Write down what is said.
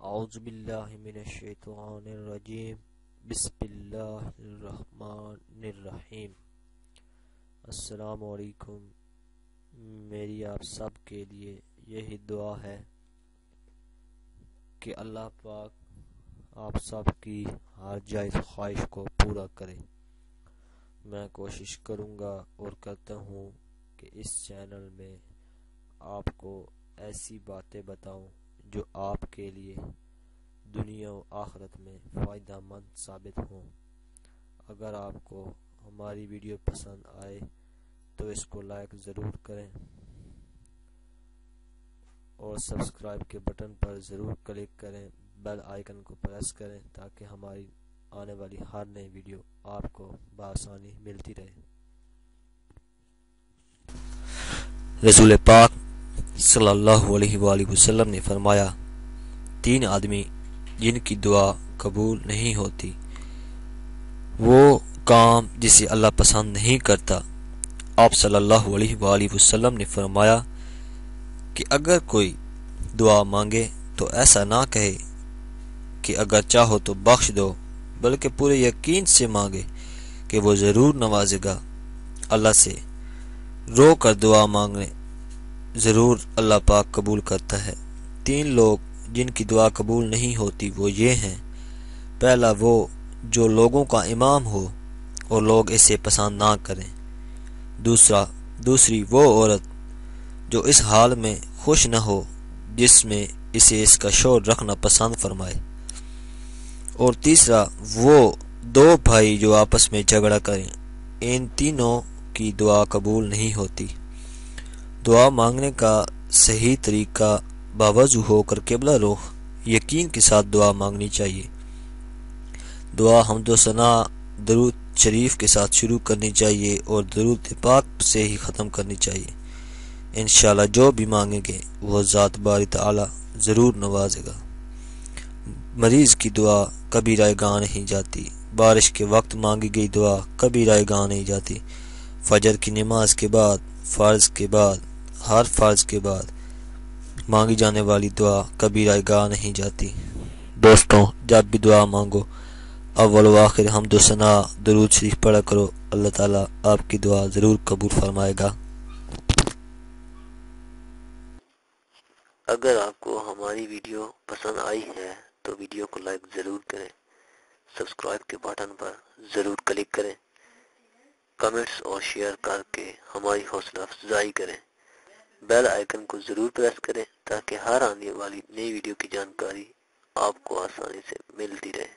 اعوذ باللہ من الشیطان الرجیم بسم اللہ الرحمن الرحیم۔ السلام علیکم۔ میری آپ سب کے لیے یہی دعا ہے کہ اللہ پاک آپ سب کی ہر جائز خواہش کو پورا کرے۔ میں کوشش کروں گا اور کرتا ہوں کہ اس چینل میں آپ کو ایسی باتیں بتاؤں جو آپ کے لیے دنیا و آخرت میں فائدہ مند ثابت ہوں۔ اگر آپ کو ہماری ویڈیو پسند آئے تو اس کو لائک ضرور کریں اور سبسکرائب کے بٹن پر ضرور کلک کریں، بیل آئیکن کو پریس کریں تاکہ ہماری آنے والی ہر نئی ویڈیو آپ کو بآسانی ملتی رہے۔ رسول پاک صلی اللہ علیہ وآلہ وسلم نے فرمایا، 3 آدمی جن کی دعا قبول نہیں ہوتی، وہ کام جسے اللہ پسند نہیں کرتا۔ آپ صلی اللہ علیہ وآلہ وسلم نے فرمایا کہ اگر کوئی دعا مانگے تو ایسا نہ کہے کہ اگر چاہو تو بخش دو، بلکہ پورے یقین سے مانگے کہ وہ ضرور نوازے گا۔ اللہ سے رو کر دعا مانگنے ضرور اللہ پاک قبول کرتا ہے۔ 3 لوگ جن کی دعا قبول نہیں ہوتی وہ یہ ہیں، پہلا وہ جو لوگوں کا امام ہو اور لوگ اسے پسند نہ کریں، دوسری وہ عورت جو اس حال میں خوش نہ ہو جس میں اسے اس کا شور رکھنا پسند فرمائے، اور تیسرا وہ 2 بھائی جو آپس میں جھگڑا کریں۔ ان تینوں کی دعا قبول نہیں ہوتی۔ دعا مانگنے کا صحیح طریقہ باوضو ہو کر قبلہ رخ یقین کے ساتھ دعا مانگنی چاہیے۔ دعا حمد و ثنا درود شریف کے ساتھ شروع کرنی چاہیے اور درود پاک سے ہی ختم کرنی چاہیے۔ انشاءاللہ جو بھی مانگیں گے وہ ذات باری تعالی ضرور نوازے گا۔ مریض کی دعا کبھی رائے گاہ نہیں جاتی۔ بارش کے وقت مانگی گئی دعا کبھی رائے گاہ نہیں جاتی۔ فجر کی نماز کے بعد، فرض کے بعد، ہر فرض کے بعد مانگی جانے والی دعا کبھی رائے گاہ نہیں جاتی۔ دوستوں، جب بھی دعا مانگو اول و آخر حمد و ثنا درود شریف پڑھا کرو، اللہ تعالیٰ آپ کی دعا ضرور قبول فرمائے گا۔ اگر آپ کو ہماری ویڈیو پسند آئی ہے تو ویڈیو کو لائک ضرور کریں، سبسکرائب کے بٹن پر ضرور کلک کریں، کمنٹس اور شیئر کر کے ہماری حوصلہ افزائی کریں، بیل آئیکن کو ضرور پریس کریں تاکہ ہر آنے والی نئی ویڈیو کی جانکاری آپ کو آسانی سے ملتی رہے۔